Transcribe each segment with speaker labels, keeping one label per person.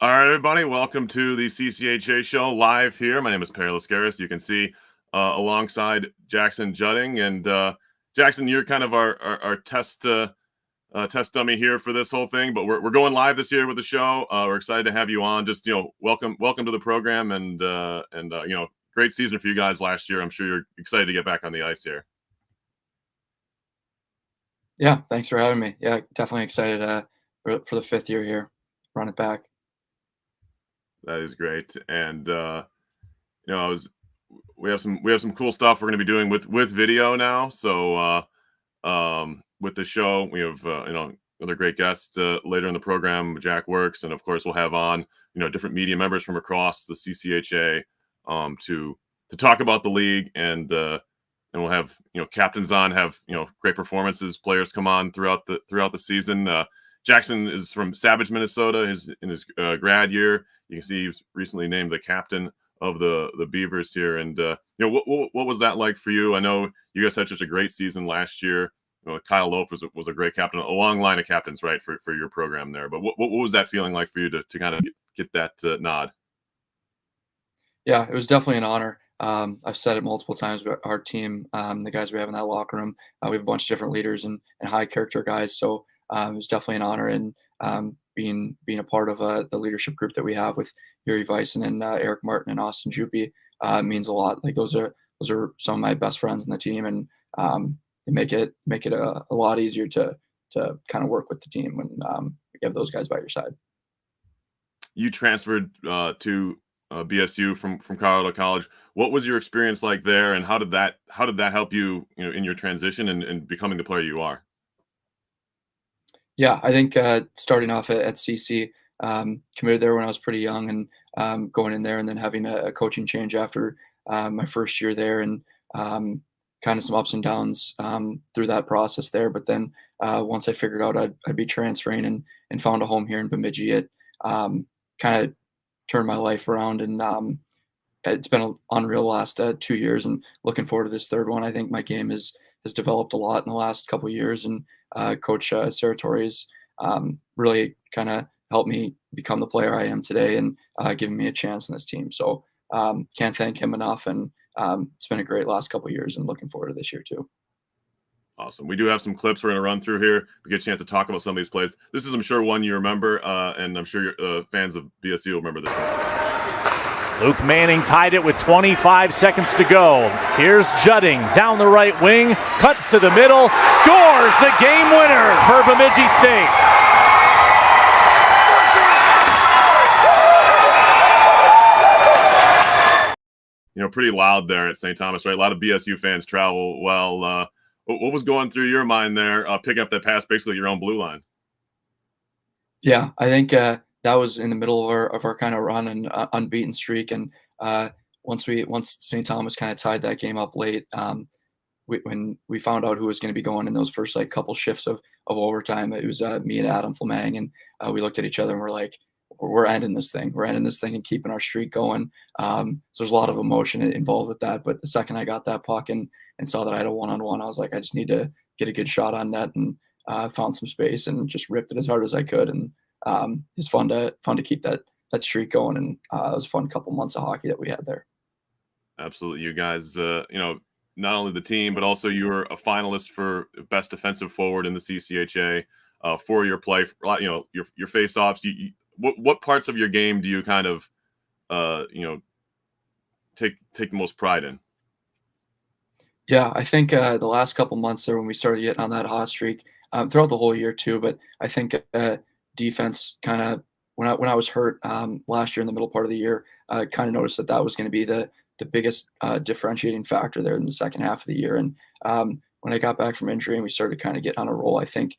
Speaker 1: All right, everybody, welcome to the CCHA show live here. My name is Perry Lascaris. You can see alongside Jackson Jutting. And Jackson, you're kind of our test dummy here for this whole thing, but we're going live this year with the show. We're excited to have you on. Just, welcome to the program, and great season for you guys last year. I'm sure you're excited to get back on the ice here.
Speaker 2: Yeah, thanks for having me. Yeah, definitely excited for the fifth year here. Run it back.
Speaker 1: That is great. And we have some cool stuff we're going to be doing with video now. So with the show, we have another great guest later in the program, Jack Works, and of course we'll have on different media members from across the CCHA to talk about the league, and we'll have captains on, have great performances, players come on throughout the season. Jackson is from Savage, Minnesota. In his grad year, you can see he was recently named the captain of the Beavers here. And what was that like for you? I know you guys had such a great season last year. Kyle Lope was a great captain, a long line of captains, right, for your program there. But what was that feeling like for you to kind of get that nod?
Speaker 2: Yeah, it was definitely an honor. I've said it multiple times, but our team, the guys we have in that locker room, we have a bunch of different leaders and high character guys. So it was definitely an honor, and being a part of the leadership group that we have with Yuri Weisen and Eric Martin and Austin Juppy means a lot. Like those are some of my best friends in the team, and they make it a lot easier to kind of work with the team when you have those guys by your side.
Speaker 1: You transferred to BSU from Colorado College. What was your experience like there, and how did that help you, in your transition and becoming the player you are?
Speaker 2: Yeah, I think starting off at CC, committed there when I was pretty young, and going in there and then having a coaching change after my first year there, and kind of some ups and downs through that process there. But then once I figured out I'd be transferring and found a home here in Bemidji, it kind of turned my life around, and it's been an unreal last 2 years, and looking forward to this third one. I think my game has developed a lot in the last couple of years, and Coach Saratori's really kind of helped me become the player I am today, and giving me a chance in this team. So can't thank him enough, and it's been a great last couple of years, and looking forward to this year too.
Speaker 1: Awesome. We do have some clips we're going to run through here. We get a chance to talk about some of these plays. This is, I'm sure, one you remember, and I'm sure your fans of BSU will remember this one.
Speaker 3: Luke Manning tied it with 25 seconds to go. Here's Jutting down the right wing, cuts to the middle, scores the game winner for Bemidji State.
Speaker 1: Pretty loud there at St. Thomas, right? A lot of BSU fans travel well. What was going through your mind there, picking up that pass basically at your own blue line?
Speaker 2: Yeah, I think that was in the middle of our kind of run and unbeaten streak, and once St. Thomas kind of tied that game up late, when we found out who was going to be going in those first couple shifts of overtime, it was me and Adam Flemang, and we looked at each other and we're like, we're ending this thing. We're ending this thing and keeping our streak going. So there's a lot of emotion involved with that. But the second I got that puck and saw that I had a one-on-one, I was like, I just need to get a good shot on net, and found some space and just ripped it as hard as I could. And it's fun to keep that streak going. And it was a fun couple months of hockey that we had there.
Speaker 1: Absolutely. You guys, not only the team, but also you were a finalist for best defensive forward in the CCHA for your play. Your face-offs. What parts of your game do you kind of, take the most pride in?
Speaker 2: Yeah, I think the last couple months there when we started getting on that hot streak, throughout the whole year too. But I think defense kind of when I was hurt last year in the middle part of the year, I kind of noticed that was going to be the biggest differentiating factor there in the second half of the year. And when I got back from injury and we started kind of get on a roll, I think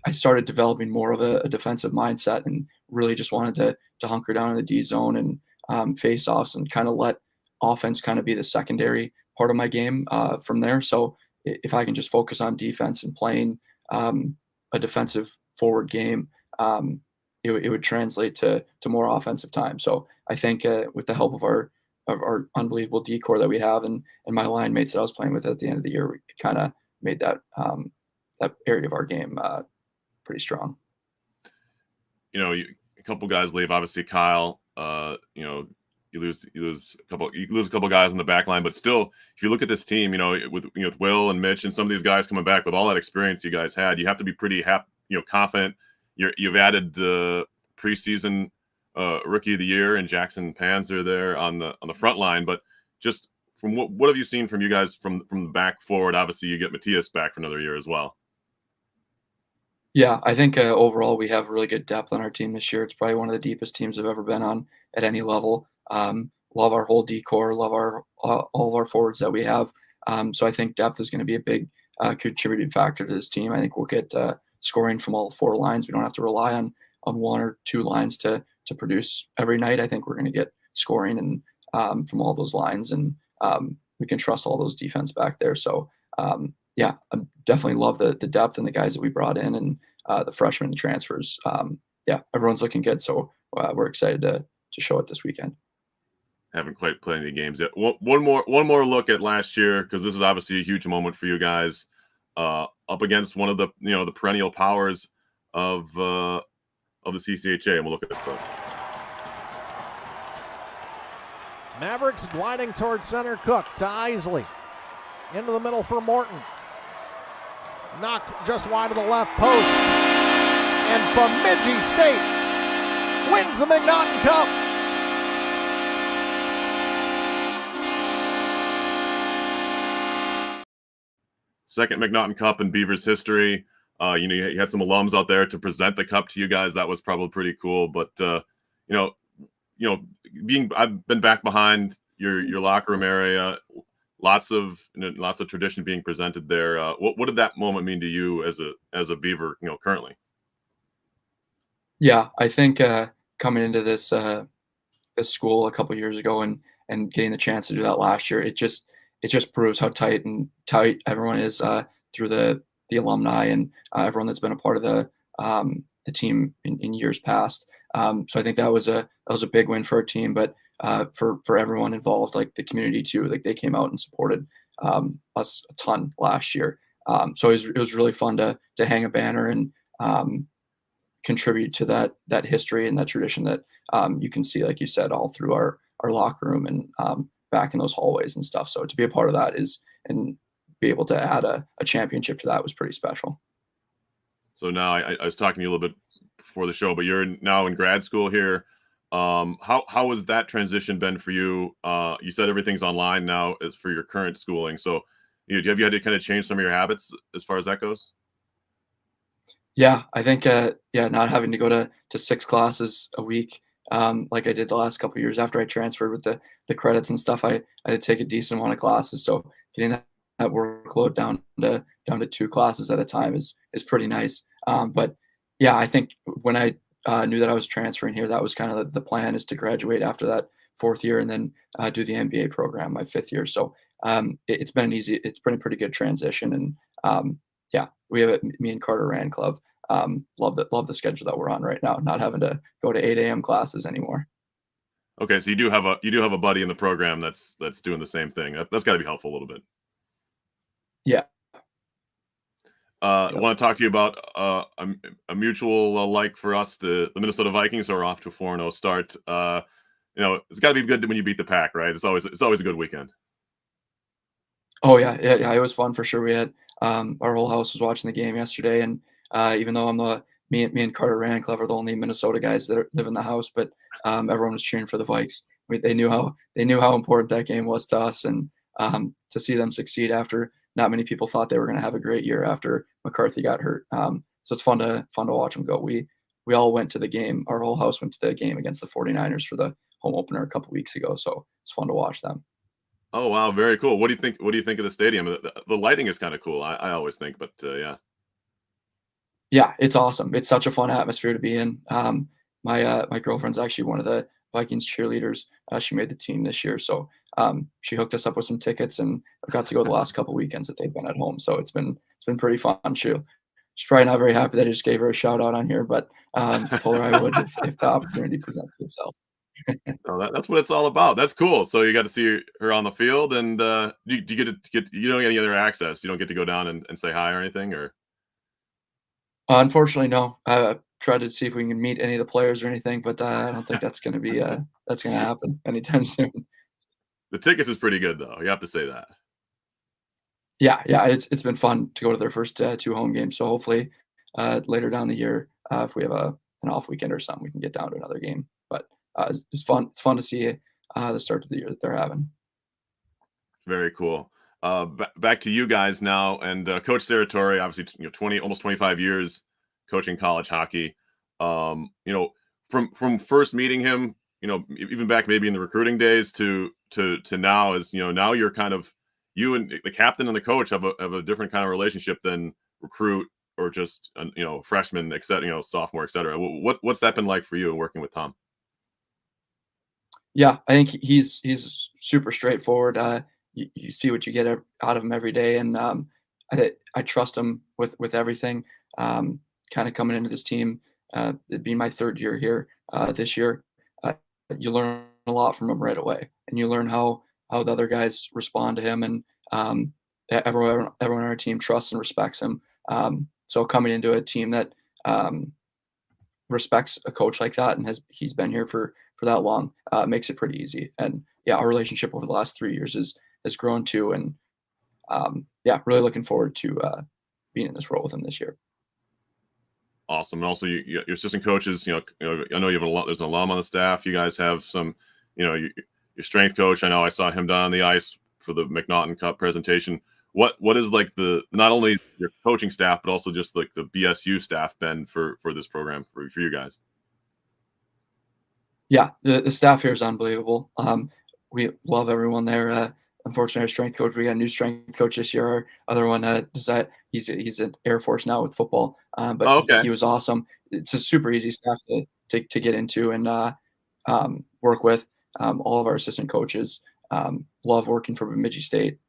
Speaker 2: I started developing more of a defensive mindset, and really just wanted to hunker down in the D zone and face offs, and kind of let offense kind of be the secondary part of my game from there. So if I can just focus on defense and playing a defensive forward game, it would translate to more offensive time. So I think with the help of our unbelievable decor that we have, and my line mates that I was playing with at the end of the year, we kind of made that area of our game pretty strong.
Speaker 1: You couple guys leave. Obviously, Kyle. You lose a couple guys on the back line, but still, if you look at this team, with Will and Mitch and some of these guys coming back with all that experience you guys had, you have to be pretty confident. You've added preseason rookie of the year and Jackson Panzer there on the front line, but just from what have you seen from you guys from the back forward? Obviously, you get Matthias back for another year as well.
Speaker 2: Yeah, I think overall we have really good depth on our team this year. It's probably one of the deepest teams I've ever been on at any level. Love our whole decor, love our all of our forwards that we have. So I think depth is going to be a big contributing factor to this team. I think we'll get scoring from all 4 lines. We don't have to rely on 1 or 2 lines to produce every night. I think we're going to get scoring and from all those lines, and we can trust all those defense back there. So yeah, I definitely love the depth and the guys that we brought in, and the freshmen and transfers. Yeah, everyone's looking good. So we're excited to show it this weekend.
Speaker 1: Haven't quite played any games yet. One more look at last year, because this is obviously a huge moment for you guys, up against one of the the perennial powers of the CCHA, and we'll look at this clip.
Speaker 4: Mavericks gliding towards center. Cook to Isley. Into the middle for Morton. Knocked just wide of the left post. And Bemidji State wins the McNaughton Cup.
Speaker 1: Second McNaughton Cup in Beavers history. You had some alums out there to present the cup to you guys. That was probably pretty cool. But I've been back behind your locker room area. Lots of tradition being presented there. What did that moment mean to you as a Beaver, currently?
Speaker 2: Yeah, I think coming into this school a couple years ago and getting the chance to do that last year, it just proves how tight everyone is through the alumni and everyone that's been a part of the team in years past. So I think that was a big win for our team, but for everyone involved, like the community too, like they came out and supported us a ton last year. So it was really fun to hang a banner and contribute to that history and that tradition that you can see, like you said, all through our locker room and back in those hallways and stuff. So to be a part of that and be able to add a championship to that was pretty special.
Speaker 1: So now I was talking to you a little bit before the show, but you're now in grad school here. How has that transition been for you? You said everything's online now for your current schooling. So have you had to kind of change some of your habits as far as that goes?
Speaker 2: Yeah, I think not having to go to 6 classes a week like I did the last couple of years after I transferred with the credits and stuff. I had to take a decent amount of classes. So getting that workload down to 2 classes at a time is pretty nice. But yeah, I think when I knew that I was transferring here, that was kind of the plan, is to graduate after that 4th year and then do the MBA program my 5th year. So it's been it's been a pretty good transition. And yeah, we have me and Carter Rand Club. Love the schedule that we're on right now, not having to go to 8 a.m. classes anymore.
Speaker 1: Okay, so you do have a buddy in the program that's doing the same thing. That's got to be helpful a little bit.
Speaker 2: Yeah.
Speaker 1: I want to talk to you about a mutual like for us, the Minnesota Vikings are off to a 4-0 start. It's got to be good when you beat the Pack, right? It's always a good weekend.
Speaker 2: Oh yeah. It was fun for sure. We had our whole house was watching the game yesterday, and even though me and Carter Rancliffe are the only Minnesota guys that live in the house, but everyone was cheering for the Vikes. They knew how important that game was to us, and to see them succeed after not many people thought they were going to have a great year after McCarthy got hurt. So it's fun to watch them go. We all went to the game. Our whole house went to the game against the 49ers for the home opener a couple weeks ago. So it's fun to watch them.
Speaker 1: Oh wow, very cool. What do you think of the stadium? The lighting is kind of cool. I always think, but yeah.
Speaker 2: Yeah, it's awesome. It's such a fun atmosphere to be in. My girlfriend's actually one of the Vikings cheerleaders. She made the team this year, so she hooked us up with some tickets, and I've got to go the last couple weekends that they've been at home. So it's been pretty fun. She's probably not very happy that I just gave her a shout out on here, but told her I would if the opportunity presents itself.
Speaker 1: Oh, that's what it's all about. That's cool. So you got to see her on the field, and do you get you don't get any other access? You don't get to go down and say hi or anything, or?
Speaker 2: Unfortunately, no. try to see if we can meet any of the players or anything, but I don't think that's going to happen anytime soon.
Speaker 1: The tickets is pretty good though. You have to say that.
Speaker 2: Yeah, it's been fun to go to their first 2 home games. So hopefully later down the year, if we have an off weekend or something, we can get down to another game. But it's fun. It's fun to see the start of the year that they're having.
Speaker 1: Very cool. Back to you guys now, and Coach Territory, obviously, 20, almost 25 years coaching college hockey. From first meeting him, even back maybe in the recruiting days to now, is now you're kind of, you and the captain and the coach have a different kind of relationship than recruit or just freshman, etc., sophomore, etc. What's that been like for you working with Tom?
Speaker 2: Yeah, I think he's super straightforward. You see what you get out of him every day, and I trust him with everything. Kind of coming into this team, it'd be my 3rd year here this year. You learn a lot from him right away, and you learn how the other guys respond to him, and everyone on our team trusts and respects him. So coming into a team that respects a coach like that and he's been here for that long makes it pretty easy. And yeah, our relationship over the last 3 years has grown too, and really looking forward to being in this role with him this year.
Speaker 1: Awesome. And also, your assistant coaches, I know you have there's an alum on the staff. You guys have some, your strength coach. I know I saw him down on the ice for the McNaughton Cup presentation. What is like not only your coaching staff, but also just like the BSU staff been for this program for you guys?
Speaker 2: Yeah, the staff here is unbelievable. We love everyone there. Unfortunately, our strength coach, we got a new strength coach this year. Our other one, he's at Air Force now with football, but
Speaker 1: okay.
Speaker 2: he was awesome. It's a super easy staff to get into and work with. All of our assistant coaches love working for Bemidji State.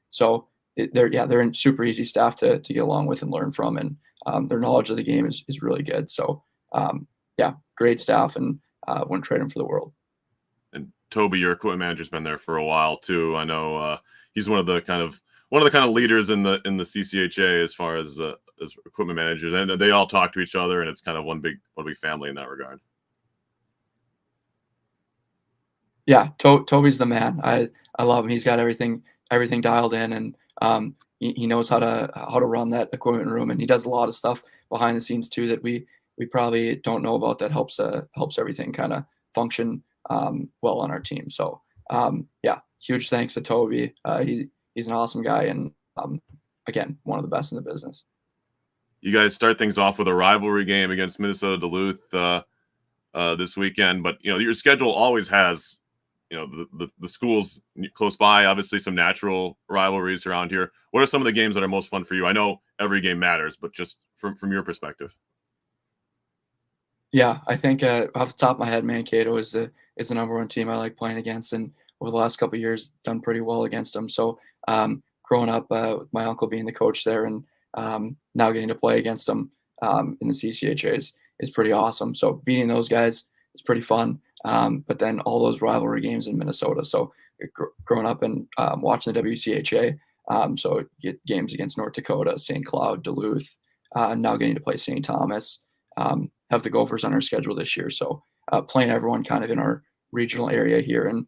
Speaker 2: So they're in super easy staff to get along with and learn from, and their knowledge of the game is really good. So great staff, and wouldn't trade them for the world.
Speaker 1: And Toby, your equipment manager's been there for a while too. I know he's one of the kind of leaders in the CCHA as far as equipment managers, and they all talk to each other, and it's kind of one big family in that regard.
Speaker 2: Yeah, Toby's the man. I love him. He's got everything dialed in, and he knows how to run that equipment room, and he does a lot of stuff behind the scenes too that we probably don't know about that helps everything kind of function well on our team. So huge thanks to Toby. He's an awesome guy, and again, one of the best in the business.
Speaker 1: You guys start things off with a rivalry game against Minnesota Duluth this weekend, but your schedule always has the schools close by. Obviously, some natural rivalries around here. What are some of the games that are most fun for you? I know every game matters, but just from your perspective.
Speaker 2: Yeah, I think off the top of my head, Mankato is the number one team I like playing against, and over the last couple of years, done pretty well against them. So growing up with my uncle being the coach there, and now getting to play against them in the CCHA is pretty awesome. So beating those guys is pretty fun. But then all those rivalry games in Minnesota. So growing up and watching the WCHA, so get games against North Dakota, St. Cloud, Duluth, now getting to play St. Thomas. Have the Gophers on our schedule this year. So playing everyone kind of in our regional area here, and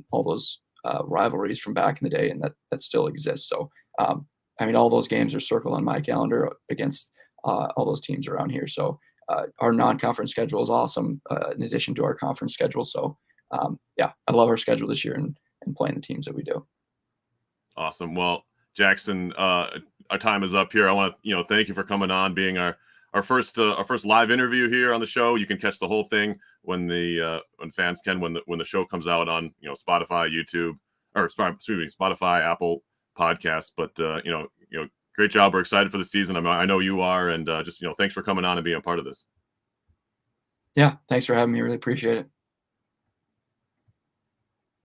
Speaker 2: all those rivalries from back in the day, and that still exists. So all those games are circled on my calendar against all those teams around here. So our non-conference schedule is awesome in addition to our conference schedule. So I love our schedule this year and playing the teams that we do.
Speaker 1: Awesome. Well, Jackson, our time is up here. I want to thank you for coming on, being our first live interview here on the show. You can catch the whole thing when fans can, when the show comes out on Spotify, YouTube, or Spotify, Apple Podcasts. But great job. We're excited for the season. I know you are, and just thanks for coming on and being a part of this.
Speaker 2: Yeah, thanks for having me. Really appreciate it.